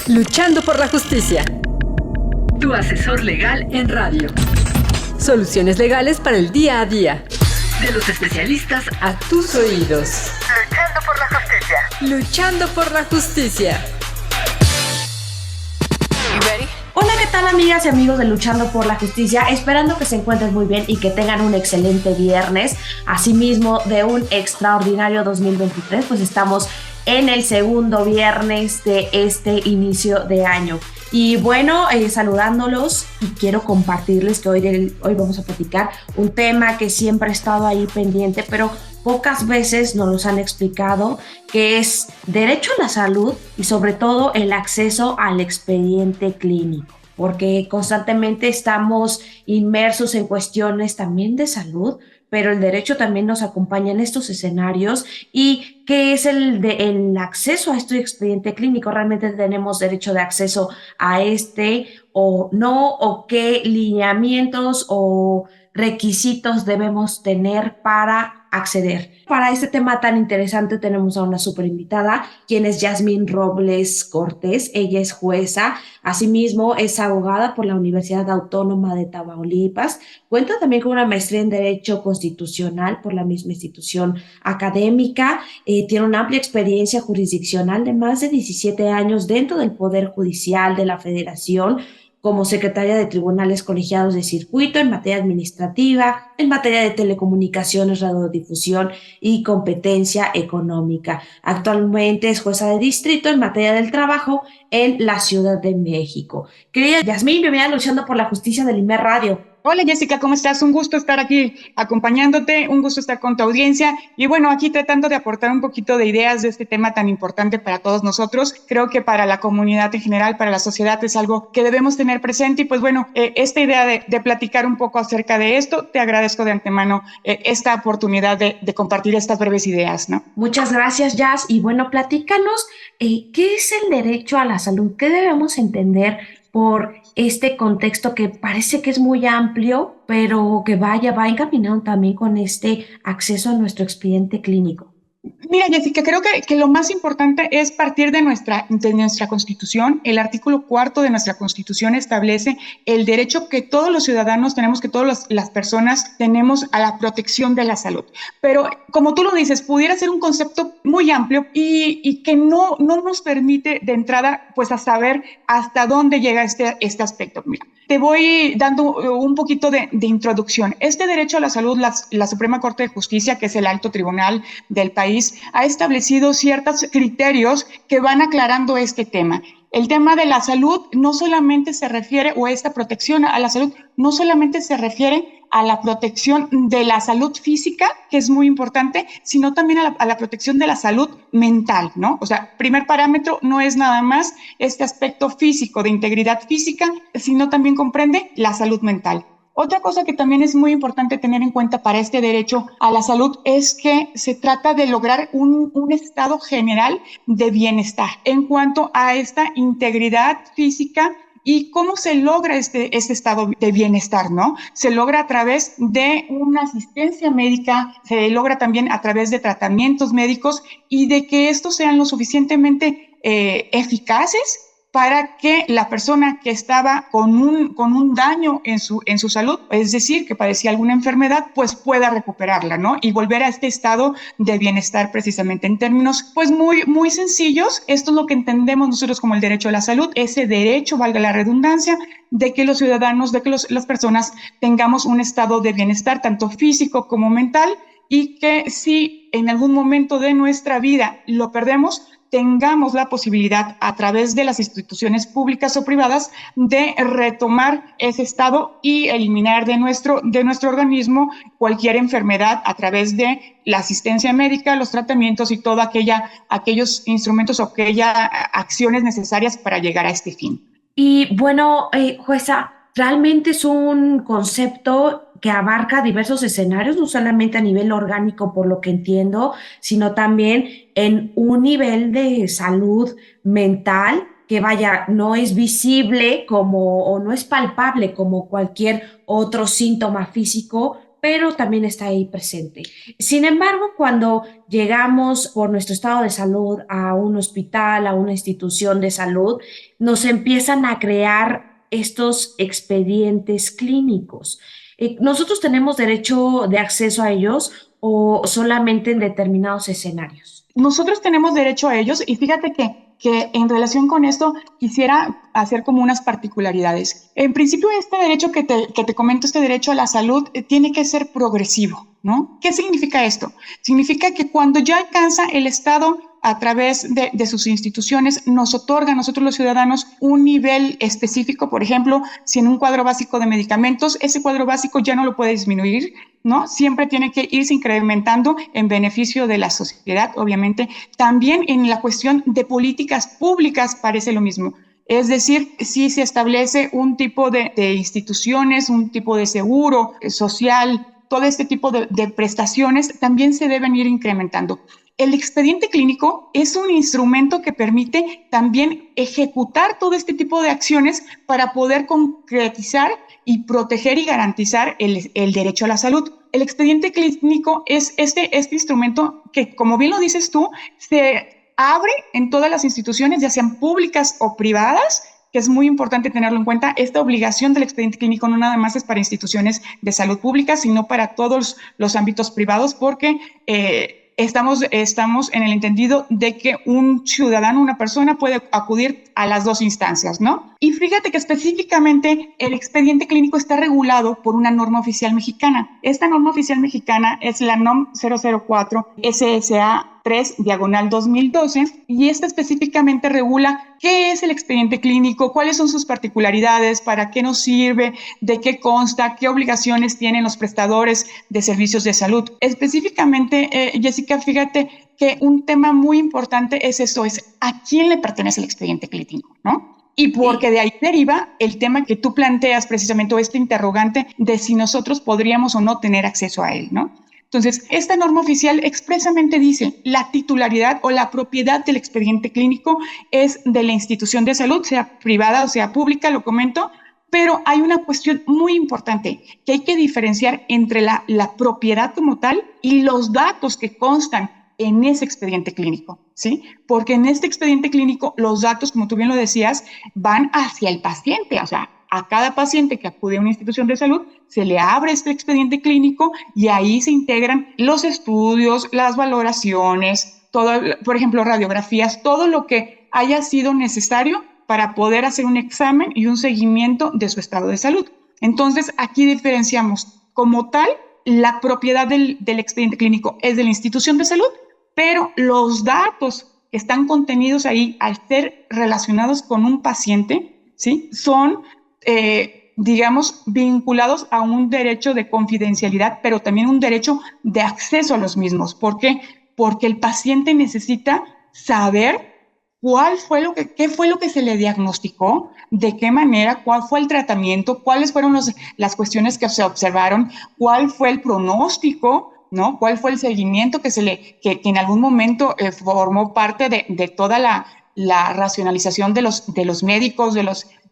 Luchando por la justicia. Tu asesor legal en radio. Soluciones legales para el día a día. De los especialistas a tus oídos. Luchando por la justicia. Luchando por la justicia. Hola, ¿qué tal, amigas y amigos de Luchando por la Justicia? Esperando que se encuentren muy bien y que tengan un excelente viernes. Asimismo, de un extraordinario 2023, pues estamos en el segundo viernes de este inicio de año. Y bueno, saludándolos, y quiero compartirles que hoy vamos a platicar un tema que siempre ha estado ahí pendiente, pero pocas veces nos los han explicado, que es derecho a la salud y sobre todo el acceso al expediente clínico, porque constantemente estamos inmersos en cuestiones también de salud, pero el derecho también nos acompaña en estos escenarios. ¿Y qué es el acceso a este expediente clínico? ¿Realmente tenemos derecho de acceso a este o no? ¿O qué lineamientos o requisitos debemos tener para acceder? Para este tema tan interesante tenemos a una súper invitada, quien es Yasmín Robles Cortés. Ella es jueza, asimismo es abogada por la Universidad Autónoma de Tamaulipas, cuenta también con una maestría en Derecho Constitucional por la misma institución académica, tiene una amplia experiencia jurisdiccional de más de 17 años dentro del Poder Judicial de la Federación, como secretaria de Tribunales Colegiados de Circuito en materia administrativa, en materia de telecomunicaciones, radiodifusión y competencia económica. Actualmente es jueza de distrito en materia del trabajo en la Ciudad de México. Querida Yasmín, bienvenida a Luchando por la Justicia del IMER Radio. Hola Jessica, ¿cómo estás? Un gusto estar aquí acompañándote, un gusto estar con tu audiencia y bueno, aquí tratando de aportar un poquito de ideas de este tema tan importante para todos nosotros. Creo que para la comunidad en general, para la sociedad es algo que debemos tener presente y pues bueno, esta idea de platicar un poco acerca de esto, te agradezco de antemano esta oportunidad de compartir estas breves ideas, ¿no? Muchas gracias, Jazz. Y bueno, platícanos, ¿qué es el derecho a la salud? ¿Qué debemos entender por este contexto que parece que es muy amplio, pero que va encaminado también con este acceso a nuestro expediente clínico? Mira, Jessica, creo que lo más importante es partir de nuestra Constitución. El artículo 4 de nuestra Constitución establece el derecho que todos los ciudadanos tenemos, que todas las personas tenemos a la protección de la salud. Pero, como tú lo dices, pudiera ser un concepto muy amplio y que no nos permite de entrada pues a saber hasta dónde llega este aspecto. Mira, te voy dando un poquito de introducción. Este derecho a la salud, la Suprema Corte de Justicia, que es el alto tribunal del país, ha establecido ciertos criterios que van aclarando este tema. El tema de la salud no solamente se refiere, o esta protección a la salud, no solamente se refiere a la protección de la salud física, que es muy importante, sino también a la protección de la salud mental, ¿no? O sea, primer parámetro no es nada más este aspecto físico, de integridad física, sino también comprende la salud mental. Otra cosa que también es muy importante tener en cuenta para este derecho a la salud es que se trata de lograr un estado general de bienestar en cuanto a esta integridad física. ¿Y cómo se logra este estado de bienestar, no? Se logra a través de una asistencia médica, se logra también a través de tratamientos médicos y de que estos sean lo suficientemente eficaces para que la persona que estaba con un daño en su salud, es decir, que padecía alguna enfermedad, pues pueda recuperarla, ¿no? Y volver a este estado de bienestar precisamente. En términos, pues muy sencillos, esto es lo que entendemos nosotros como el derecho a la salud, ese derecho, valga la redundancia, de que los ciudadanos, de que las personas tengamos un estado de bienestar, tanto físico como mental, y que si en algún momento de nuestra vida lo perdemos, tengamos la posibilidad a través de las instituciones públicas o privadas de retomar ese estado y eliminar de nuestro organismo cualquier enfermedad a través de la asistencia médica, los tratamientos y todos aquellos instrumentos o aquellas acciones necesarias para llegar a este fin. Y bueno, jueza, realmente es un concepto que abarca diversos escenarios, no solamente a nivel orgánico, por lo que entiendo, sino también en un nivel de salud mental que vaya, no es visible o no es palpable como cualquier otro síntoma físico, pero también está ahí presente. Sin embargo, cuando llegamos por nuestro estado de salud a un hospital, a una institución de salud, nos empiezan a crear estos expedientes clínicos. ¿Nosotros tenemos derecho de acceso a ellos o solamente en determinados escenarios? Nosotros tenemos derecho a ellos y fíjate que en relación con esto quisiera hacer como unas particularidades. En principio, este derecho que te comento, este derecho a la salud, tiene que ser progresivo, ¿no? ¿Qué significa esto? Significa que cuando ya alcanza el Estado a través de sus instituciones, nos otorga a nosotros los ciudadanos un nivel específico. Por ejemplo, si en un cuadro básico de medicamentos, ese cuadro básico ya no lo puede disminuir, ¿no? Siempre tiene que irse incrementando en beneficio de la sociedad, obviamente. También en la cuestión de políticas públicas parece lo mismo. Es decir, si se establece un tipo de instituciones, un tipo de seguro social, todo este tipo de prestaciones también se deben ir incrementando. El expediente clínico es un instrumento que permite también ejecutar todo este tipo de acciones para poder concretizar y proteger y garantizar el derecho a la salud. El expediente clínico es este instrumento que, como bien lo dices tú, se abre en todas las instituciones, ya sean públicas o privadas, que es muy importante tenerlo en cuenta. Esta obligación del expediente clínico no nada más es para instituciones de salud pública, sino para todos los ámbitos privados, porque estamos en el entendido de que un ciudadano, una persona puede acudir a las dos instancias, ¿no? Y fíjate que específicamente el expediente clínico está regulado por una norma oficial mexicana. Esta norma oficial mexicana es la NOM 004 SSA 3/2012 y esta específicamente regula qué es el expediente clínico, cuáles son sus particularidades, para qué nos sirve, de qué consta, qué obligaciones tienen los prestadores de servicios de salud. Específicamente, Jessica, fíjate que un tema muy importante es eso, es a quién le pertenece el expediente clínico, ¿no? Y porque de ahí deriva el tema que tú planteas precisamente, o este interrogante de si nosotros podríamos o no tener acceso a él, ¿no? Entonces, esta norma oficial expresamente dice la titularidad o la propiedad del expediente clínico es de la institución de salud, sea privada o sea pública, lo comento, pero hay una cuestión muy importante que hay que diferenciar entre la propiedad como tal y los datos que constan en ese expediente clínico, ¿sí? Porque en este expediente clínico los datos, como tú bien lo decías, van hacia el paciente, o sea, a cada paciente que acude a una institución de salud se le abre este expediente clínico y ahí se integran los estudios, las valoraciones, todo, por ejemplo, radiografías, todo lo que haya sido necesario para poder hacer un examen y un seguimiento de su estado de salud. Entonces, aquí diferenciamos como tal, la propiedad del expediente clínico es de la institución de salud, pero los datos que están contenidos ahí al ser relacionados con un paciente, ¿sí? Son digamos, vinculados a un derecho de confidencialidad, pero también un derecho de acceso a los mismos. ¿Por qué? Porque el paciente necesita saber qué fue lo que se le diagnosticó, de qué manera, cuál fue el tratamiento, cuáles fueron las cuestiones que se observaron, cuál fue el pronóstico, ¿no? Cuál fue el seguimiento que en algún momento formó parte de toda la racionalización de los médicos,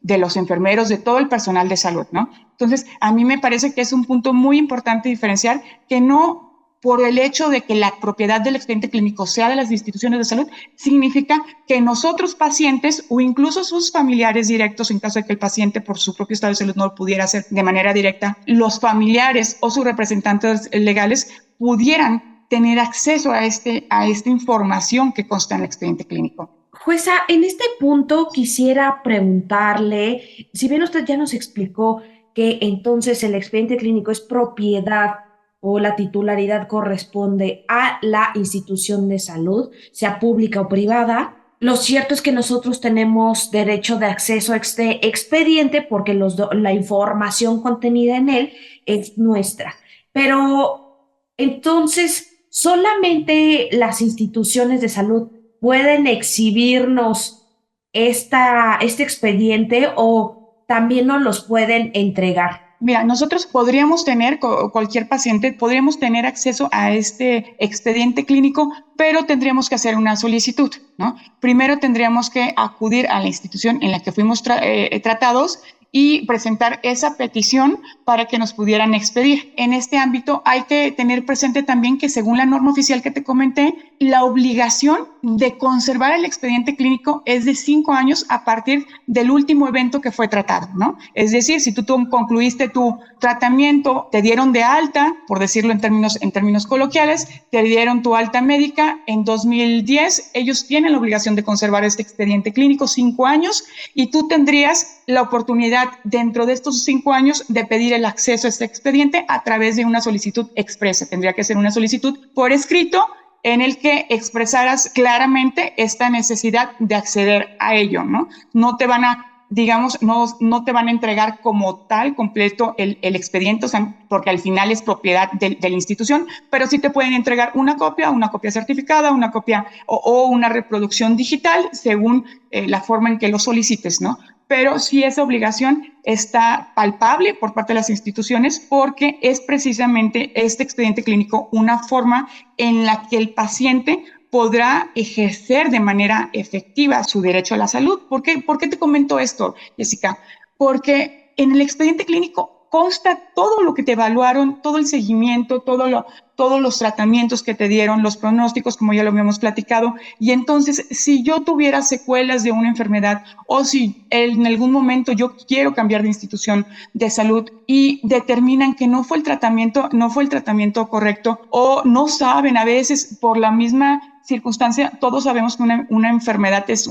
de los enfermeros, de todo el personal de salud, ¿no? Entonces, a mí me parece que es un punto muy importante diferenciar que no por el hecho de que la propiedad del expediente clínico sea de las instituciones de salud, significa que nosotros pacientes o incluso sus familiares directos, en caso de que el paciente por su propio estado de salud no lo pudiera hacer de manera directa, los familiares o sus representantes legales pudieran tener acceso a esta información que consta en el expediente clínico. Jueza, en este punto quisiera preguntarle, si bien usted ya nos explicó que entonces el expediente clínico es propiedad o la titularidad corresponde a la institución de salud, sea pública o privada, lo cierto es que nosotros tenemos derecho de acceso a este expediente porque la información contenida en él es nuestra. Pero entonces, ¿solamente las instituciones de salud pueden exhibirnos este expediente o también nos los pueden entregar? Mira, nosotros cualquier paciente, podríamos tener acceso a este expediente clínico, pero tendríamos que hacer una solicitud, ¿no? Primero tendríamos que acudir a la institución en la que fuimos tratados y presentar esa petición para que nos pudieran expedir. En este ámbito hay que tener presente también que según la norma oficial que te comenté, la obligación de conservar el expediente clínico es de 5 años a partir del último evento que fue tratado, ¿no? Es decir, si tú concluiste tu tratamiento, te dieron de alta, por decirlo en términos coloquiales, te dieron tu alta médica en 2010, ellos tienen la obligación de conservar este expediente clínico 5 años y tú tendrías la oportunidad dentro de estos 5 años de pedir el acceso a este expediente a través de una solicitud expresa. Tendría que ser una solicitud por escrito en el que expresaras claramente esta necesidad de acceder a ello, ¿no? No te van a, digamos, no te van a entregar como tal completo el expediente, o sea, porque al final es propiedad de la institución, pero sí te pueden entregar una copia certificada, una copia o una reproducción digital según la forma en que lo solicites, ¿no? Pero sí esa obligación está palpable por parte de las instituciones porque es precisamente este expediente clínico una forma en la que el paciente podrá ejercer de manera efectiva su derecho a la salud. ¿Por qué te comento esto, Jessica? Porque en el expediente clínico consta todo lo que te evaluaron, todo el seguimiento, todos los tratamientos que te dieron, los pronósticos, como ya lo habíamos platicado. Y entonces, si yo tuviera secuelas de una enfermedad o si en algún momento yo quiero cambiar de institución de salud y determinan que no fue el tratamiento correcto o no saben a veces por la misma circunstancia, todos sabemos que una enfermedad es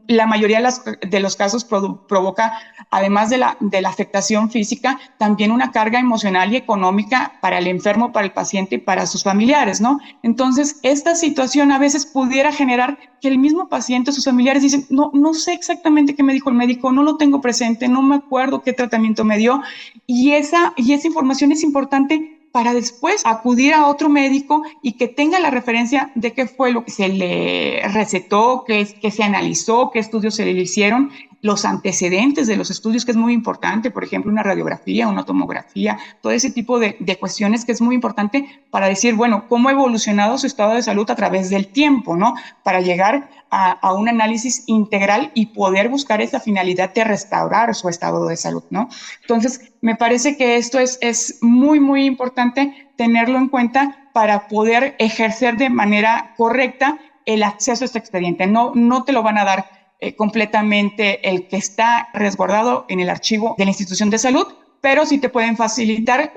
la mayoría de los casos provoca, además de la afectación física, también una carga emocional y económica para el enfermo, para el paciente y para sus familiares, ¿no? Entonces, esta situación a veces pudiera generar que el mismo paciente o sus familiares dicen, no sé exactamente qué me dijo el médico, no lo tengo presente, no me acuerdo qué tratamiento me dio, y esa información es importante para después acudir a otro médico y que tenga la referencia de qué fue lo que se le recetó, qué se analizó, qué estudios se le hicieron, los antecedentes de los estudios, que es muy importante, por ejemplo, una radiografía, una tomografía, todo ese tipo de cuestiones que es muy importante para decir, bueno, cómo ha evolucionado su estado de salud a través del tiempo, ¿no? Para llegar a un análisis integral y poder buscar esa finalidad de restaurar su estado de salud, ¿no? Entonces, me parece que esto es muy, muy importante tenerlo en cuenta para poder ejercer de manera correcta el acceso a este expediente. No te lo van a dar completamente el que está resguardado en el archivo de la institución de salud, pero sí te pueden facilitar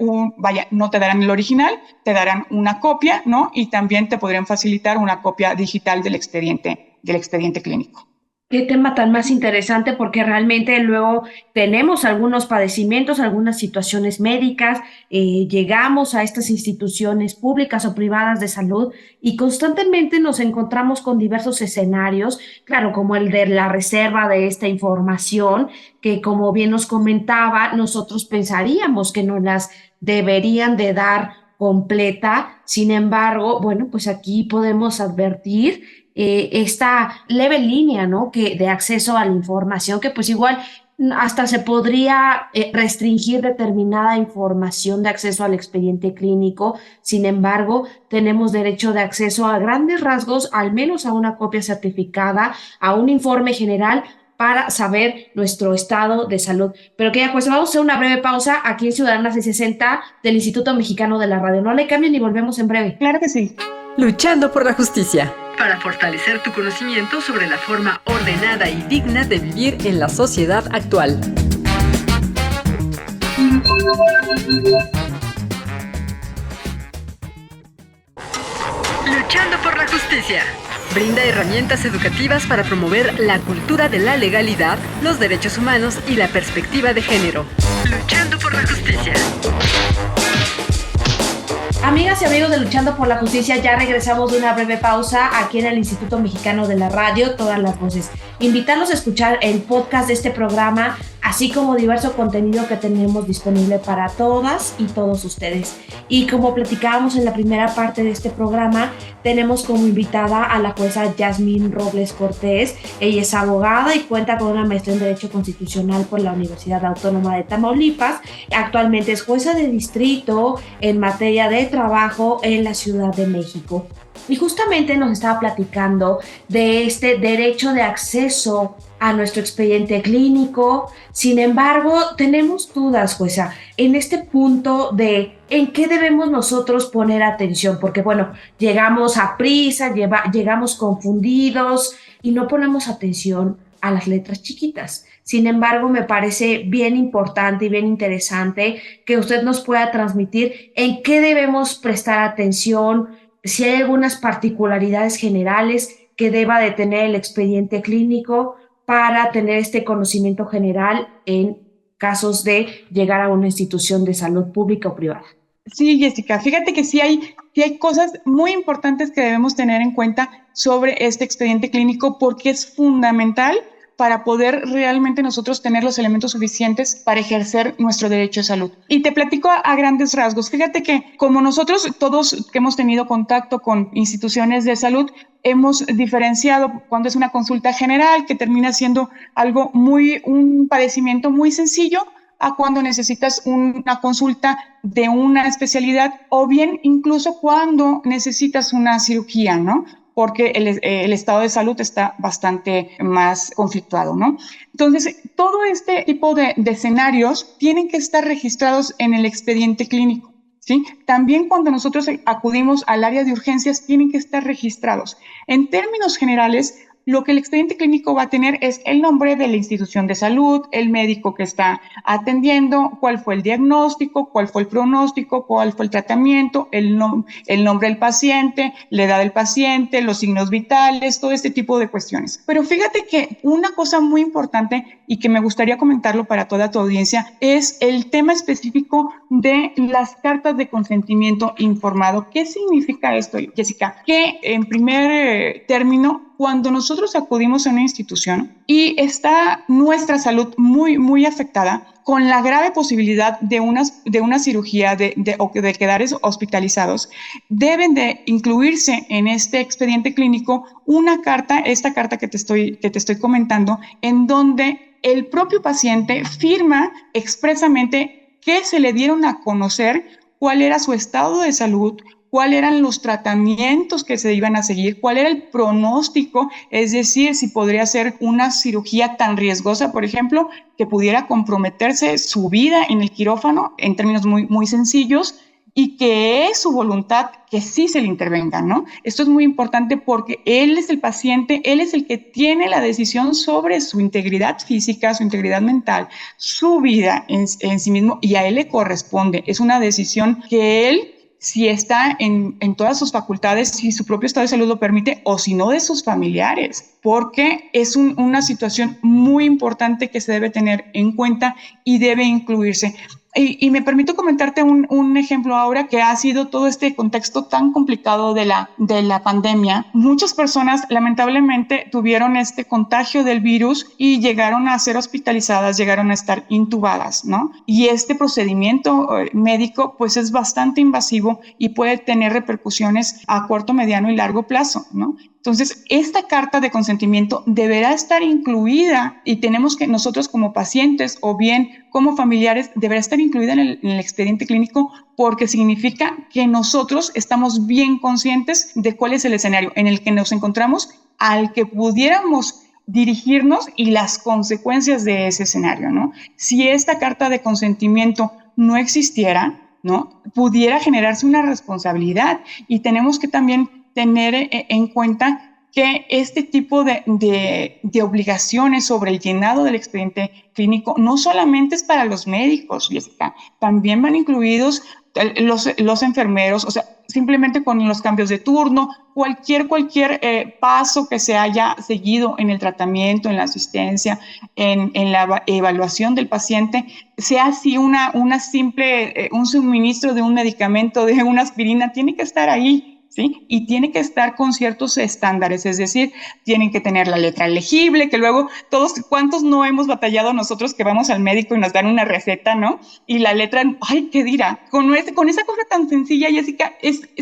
no te darán el original, te darán una copia, ¿no? Y también te podrían facilitar una copia digital del expediente clínico. Qué tema tan más interesante, porque realmente luego tenemos algunos padecimientos, algunas situaciones médicas, llegamos a estas instituciones públicas o privadas de salud y constantemente nos encontramos con diversos escenarios, claro, como el de la reserva de esta información, que como bien nos comentaba, nosotros pensaríamos que nos las deberían de dar completa. Sin embargo, bueno, pues aquí podemos advertir esta leve línea, ¿no? De acceso a la información, que pues igual hasta se podría restringir determinada información de acceso al expediente clínico. Sin embargo, tenemos derecho de acceso a grandes rasgos, al menos a una copia certificada, a un informe general para saber nuestro estado de salud. Pero que ya pues vamos a hacer una breve pausa aquí en Ciudadana 660 del Instituto Mexicano de la Radio. No le cambien y volvemos en breve. Claro que sí. Luchando por la justicia. Para fortalecer tu conocimiento sobre la forma ordenada y digna de vivir en la sociedad actual. Luchando por la justicia. Brinda herramientas educativas para promover la cultura de la legalidad, los derechos humanos y la perspectiva de género. Luchando por la justicia. Amigas y amigos de Luchando por la Justicia, ya regresamos de una breve pausa aquí en el Instituto Mexicano de la Radio, Todas las Voces. Invitarlos a escuchar el podcast de este programa, así como diverso contenido que tenemos disponible para todas y todos ustedes. Y como platicábamos en la primera parte de este programa, tenemos como invitada a la jueza Yasmín Robles Cortés. Ella es abogada y cuenta con una maestría en Derecho Constitucional por la Universidad Autónoma de Tamaulipas. Actualmente es jueza de distrito en materia de trabajo en la Ciudad de México. y justamente nos estaba platicando de este derecho de acceso a nuestro expediente clínico. Sin embargo, tenemos dudas, jueza, en este punto de en qué debemos nosotros poner atención, porque bueno, llegamos a prisa, llegamos confundidos y no ponemos atención a las letras chiquitas. Sin embargo, me parece bien importante y bien interesante que usted nos pueda transmitir en qué debemos prestar atención, si hay algunas particularidades generales que deba de tener el expediente clínico para tener este conocimiento general en casos de llegar a una institución de salud pública o privada. Sí, Jessica, fíjate que sí hay cosas muy importantes que debemos tener en cuenta sobre este expediente clínico porque es fundamental para poder realmente nosotros tener los elementos suficientes para ejercer nuestro derecho de salud. Y te platico a grandes rasgos. Fíjate que como nosotros todos que hemos tenido contacto con instituciones de salud, hemos diferenciado cuando es una consulta general que termina siendo un padecimiento muy sencillo, a cuando necesitas una consulta de una especialidad o bien incluso cuando necesitas una cirugía, ¿no? Porque el estado de salud está bastante más conflictuado, ¿no? Entonces, todo este tipo de escenarios tienen que estar registrados en el expediente clínico, ¿sí? También cuando nosotros acudimos al área de urgencias, tienen que estar registrados. En términos generales, lo que el expediente clínico va a tener es el nombre de la institución de salud, el médico que está atendiendo, cuál fue el diagnóstico, cuál fue el pronóstico, cuál fue el tratamiento, el nombre del paciente, la edad del paciente, los signos vitales, todo este tipo de cuestiones. Pero fíjate que una cosa muy importante y que me gustaría comentarlo para toda tu audiencia es el tema específico de las cartas de consentimiento informado. ¿Qué significa esto, Jessica? Que en primer término, cuando nosotros acudimos a una institución y está nuestra salud muy, muy afectada, con la grave posibilidad de una cirugía o de quedar hospitalizados, deben de incluirse en este expediente clínico esta carta que te estoy comentando, en donde el propio paciente firma expresamente que se le dieron a conocer cuál era su estado de salud, cuáles eran los tratamientos que se iban a seguir, cuál era el pronóstico, es decir, si podría ser una cirugía tan riesgosa, por ejemplo, que pudiera comprometerse su vida en el quirófano, en términos muy, muy sencillos, y que es su voluntad que sí se le intervenga, ¿no? Esto es muy importante porque él es el paciente, él es el que tiene la decisión sobre su integridad física, su integridad mental, su vida en sí mismo, y a él le corresponde. Es una decisión que él, si está en todas sus facultades, si su propio estado de salud lo permite, o si no, de sus familiares, porque es una situación muy importante que se debe tener en cuenta y debe incluirse. Y me permito comentarte un ejemplo ahora que ha sido todo este contexto tan complicado de la pandemia. Muchas personas lamentablemente tuvieron este contagio del virus y llegaron a ser hospitalizadas, llegaron a estar intubadas, ¿no? Y este procedimiento médico pues es bastante invasivo y puede tener repercusiones a corto, mediano y largo plazo, ¿no? Entonces, esta carta de consentimiento deberá estar incluida y tenemos que nosotros como pacientes o bien como familiares deberá estar incluida en el expediente clínico porque significa que nosotros estamos bien conscientes de cuál es el escenario en el que nos encontramos al que pudiéramos dirigirnos y las consecuencias de ese escenario, ¿no? Si esta carta de consentimiento no existiera, ¿no? Pudiera generarse una responsabilidad y tenemos que también tener en cuenta que este tipo de obligaciones sobre el llenado del expediente clínico no solamente es para los médicos, Jessica, también van incluidos los enfermeros, o sea, simplemente con los cambios de turno, cualquier paso que se haya seguido en el tratamiento, en la asistencia, en la evaluación del paciente, sea así un suministro de un medicamento, de una aspirina, tiene que estar ahí, ¿sí? Y tiene que estar con ciertos estándares, es decir, tienen que tener la letra legible, que luego ¿cuántos no hemos batallado nosotros que vamos al médico y nos dan una receta, ¿no? Y la letra, ay, ¿qué dirá? Con esa cosa tan sencilla, Jessica,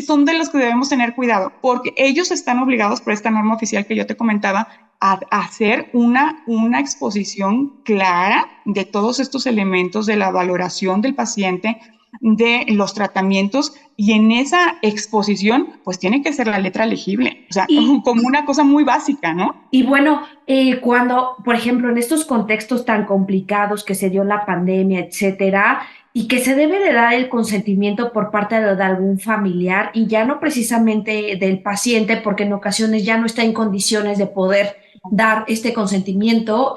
son de los que debemos tener cuidado, porque ellos están obligados por esta norma oficial que yo te comentaba a hacer una exposición clara de todos estos elementos de la valoración del paciente, de los tratamientos, y en esa exposición pues tiene que ser la letra legible, o sea, como una cosa muy básica, ¿no? Y bueno, cuando, por ejemplo, en estos contextos tan complicados que se dio la pandemia, etcétera, y que se debe de dar el consentimiento por parte de algún familiar y ya no precisamente del paciente, porque en ocasiones ya no está en condiciones de poder dar este consentimiento,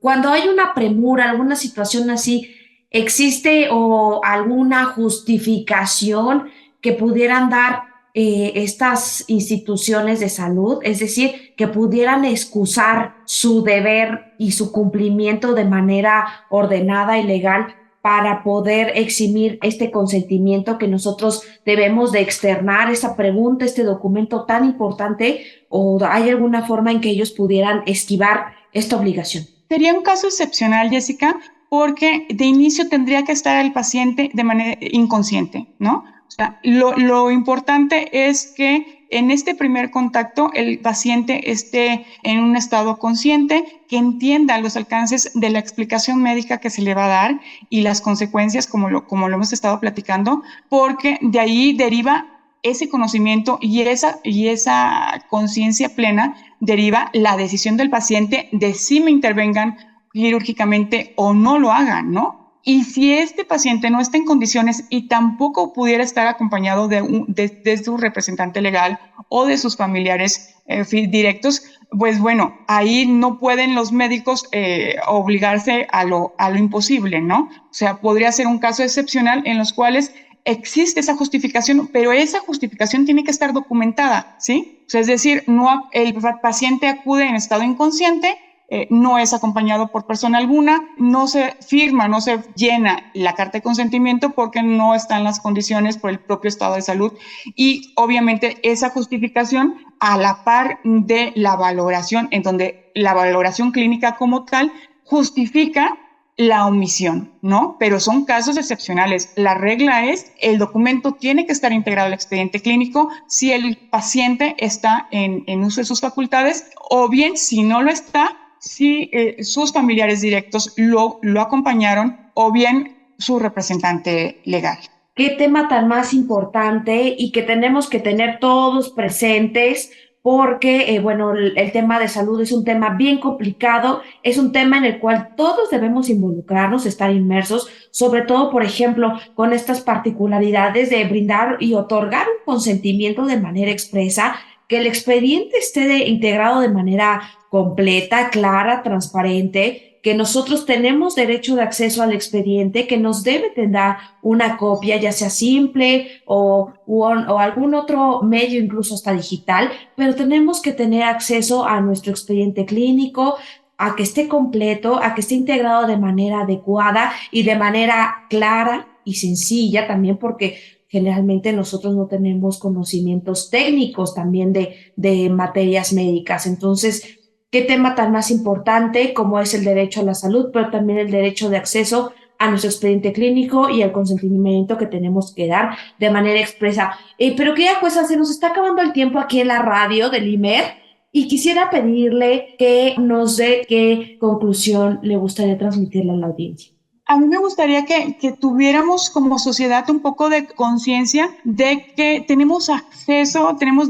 cuando hay una premura, alguna situación así, ¿existe o alguna justificación que pudieran dar estas instituciones de salud? Es decir, que pudieran excusar su deber y su cumplimiento de manera ordenada y legal para poder eximir este consentimiento que nosotros debemos de externar, esa pregunta, este documento tan importante, ¿o hay alguna forma en que ellos pudieran esquivar esta obligación? Sería un caso excepcional, Jessica, porque de inicio tendría que estar el paciente de manera inconsciente, ¿no? O sea, lo importante es que en este primer contacto el paciente esté en un estado consciente, que entienda los alcances de la explicación médica que se le va a dar y las consecuencias, como lo hemos estado platicando, porque de ahí deriva ese conocimiento y esa conciencia plena, deriva la decisión del paciente de si me intervengan quirúrgicamente o no lo hagan, ¿no? Y si este paciente no está en condiciones y tampoco pudiera estar acompañado de su representante legal o de sus familiares directos, pues bueno, ahí no pueden los médicos obligarse a lo imposible, ¿no? O sea, podría ser un caso excepcional en los cuales existe esa justificación, pero esa justificación tiene que estar documentada, ¿sí? O sea, es decir, no, el paciente acude en estado inconsciente, no es acompañado por persona alguna, no se firma, no se llena la carta de consentimiento porque no están las condiciones por el propio estado de salud, y obviamente esa justificación a la par de la valoración, en donde la valoración clínica como tal justifica la omisión, ¿no? Pero son casos excepcionales. La regla es, el documento tiene que estar integrado al expediente clínico si el paciente está en uso de sus facultades, o bien, si no lo está, si sus familiares directos lo acompañaron, o bien su representante legal. Qué tema tan más importante y que tenemos que tener todos presentes, porque, bueno, el tema de salud es un tema bien complicado, es un tema en el cual todos debemos involucrarnos, estar inmersos, sobre todo, por ejemplo, con estas particularidades de brindar y otorgar un consentimiento de manera expresa, que el expediente esté integrado de manera completa, clara, transparente, que nosotros tenemos derecho de acceso al expediente, que nos debe tener una copia, ya sea simple o algún otro medio, incluso hasta digital, pero tenemos que tener acceso a nuestro expediente clínico, a que esté completo, a que esté integrado de manera adecuada y de manera clara y sencilla también, porque generalmente nosotros no tenemos conocimientos técnicos también de materias médicas. Entonces, qué tema tan más importante como es el derecho a la salud, pero también el derecho de acceso a nuestro expediente clínico y el consentimiento que tenemos que dar de manera expresa. Pero querida jueza, se nos está acabando el tiempo aquí en la radio del IMER y quisiera pedirle que nos dé qué conclusión le gustaría transmitirle a la audiencia. A mí me gustaría que tuviéramos como sociedad un poco de conciencia de que tenemos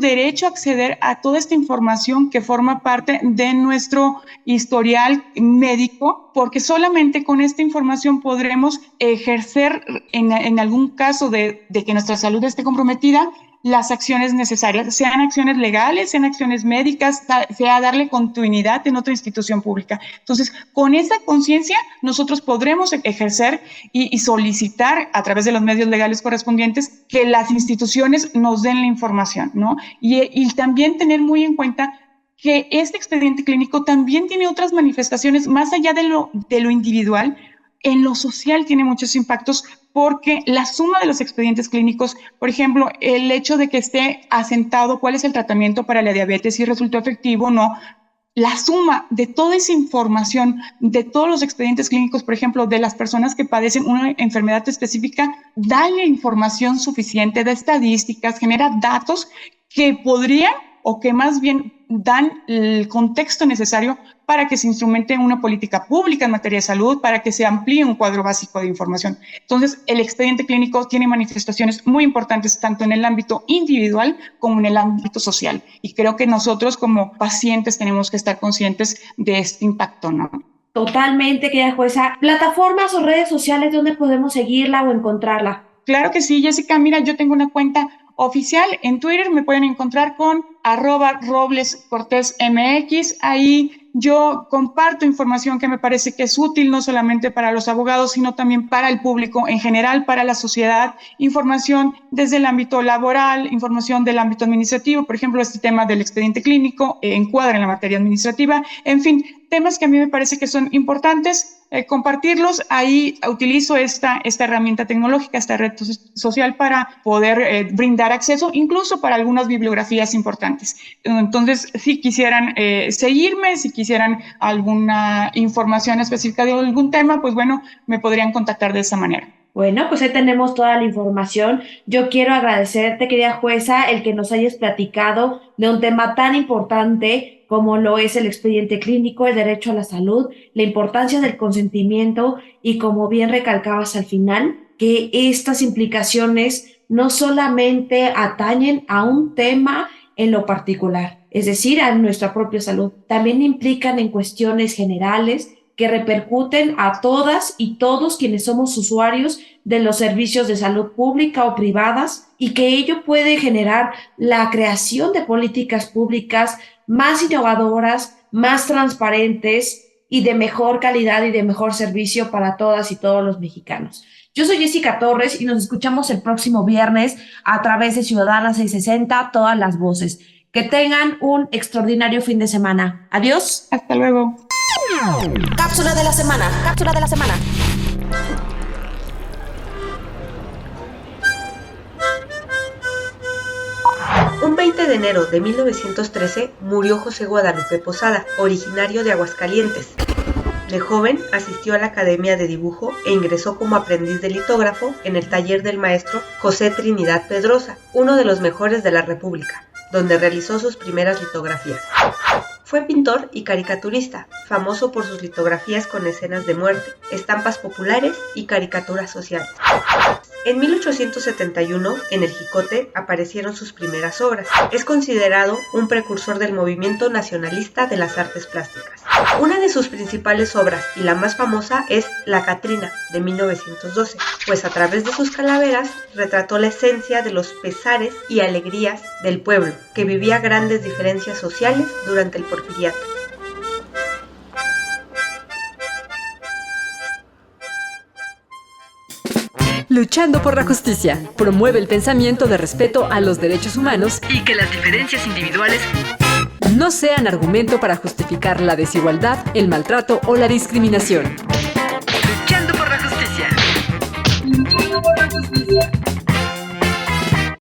derecho a acceder a toda esta información que forma parte de nuestro historial médico, porque solamente con esta información podremos ejercer, en algún caso de que nuestra salud esté comprometida, las acciones necesarias, sean acciones legales, sean acciones médicas, sea darle continuidad en otra institución pública. Entonces, con esa conciencia, nosotros podremos ejercer y solicitar a través de los medios legales correspondientes que las instituciones nos den la información, ¿no? Y también tener muy en cuenta que este expediente clínico también tiene otras manifestaciones más allá de lo individual. En lo social tiene muchos impactos, porque la suma de los expedientes clínicos, por ejemplo, el hecho de que esté asentado cuál es el tratamiento para la diabetes, si resultó efectivo o no, la suma de toda esa información, de todos los expedientes clínicos, por ejemplo, de las personas que padecen una enfermedad específica, da la información suficiente de estadísticas, genera datos que podrían, o que más bien dan el contexto necesario para que se instrumente una política pública en materia de salud, para que se amplíe un cuadro básico de información. Entonces, el expediente clínico tiene manifestaciones muy importantes tanto en el ámbito individual como en el ámbito social. Y creo que nosotros como pacientes tenemos que estar conscientes de este impacto, ¿no? Totalmente, querida jueza. ¿Plataformas o redes sociales donde podemos seguirla o encontrarla? Claro que sí, Jessica. Mira, yo tengo una cuenta oficial en Twitter, me pueden encontrar con @RoblesCortésMX. Ahí yo comparto información que me parece que es útil no solamente para los abogados, sino también para el público en general, para la sociedad, información desde el ámbito laboral, información del ámbito administrativo, por ejemplo, este tema del expediente clínico encuadra en la materia administrativa, en fin, temas que a mí me parece que son importantes compartirlos. Ahí utilizo esta herramienta tecnológica, esta red social para poder brindar acceso, incluso para algunas bibliografías importantes. Entonces, si quisieran seguirme, si quisieran alguna información específica de algún tema, pues bueno, me podrían contactar de esa manera. Bueno, pues ahí tenemos toda la información. Yo quiero agradecerte, querida jueza, el que nos hayas platicado de un tema tan importante como lo es el expediente clínico, el derecho a la salud, la importancia del consentimiento y, como bien recalcabas al final, que estas implicaciones no solamente atañen a un tema en lo particular, es decir, a nuestra propia salud, también implican en cuestiones generales que repercuten a todas y todos quienes somos usuarios de los servicios de salud pública o privadas, y que ello puede generar la creación de políticas públicas más innovadoras, más transparentes y de mejor calidad y de mejor servicio para todas y todos los mexicanos. Yo soy Jessica Torres y nos escuchamos el próximo viernes a través de Ciudadana 660, todas las voces. Que tengan un extraordinario fin de semana. Adiós. Hasta luego. Cápsula de la semana. Cápsula de la semana. Un 20 de enero de 1913 murió José Guadalupe Posada, originario de Aguascalientes. De joven asistió a la Academia de Dibujo e ingresó como aprendiz de litógrafo en el taller del maestro José Trinidad Pedrosa, uno de los mejores de la República, donde realizó sus primeras litografías. Fue pintor y caricaturista, famoso por sus litografías con escenas de muerte, estampas populares y caricaturas sociales. En 1871, en El Jicote, aparecieron sus primeras obras. Es considerado un precursor del movimiento nacionalista de las artes plásticas. Una de sus principales obras, y la más famosa, es La Catrina, de 1912, pues a través de sus calaveras retrató la esencia de los pesares y alegrías del pueblo, que vivía grandes diferencias sociales durante el porfiriato. Luchando por la justicia. Promueve el pensamiento de respeto a los derechos humanos y que las diferencias individuales no sean argumento para justificar la desigualdad, el maltrato o la discriminación. Luchando por la justicia. Luchando por la justicia.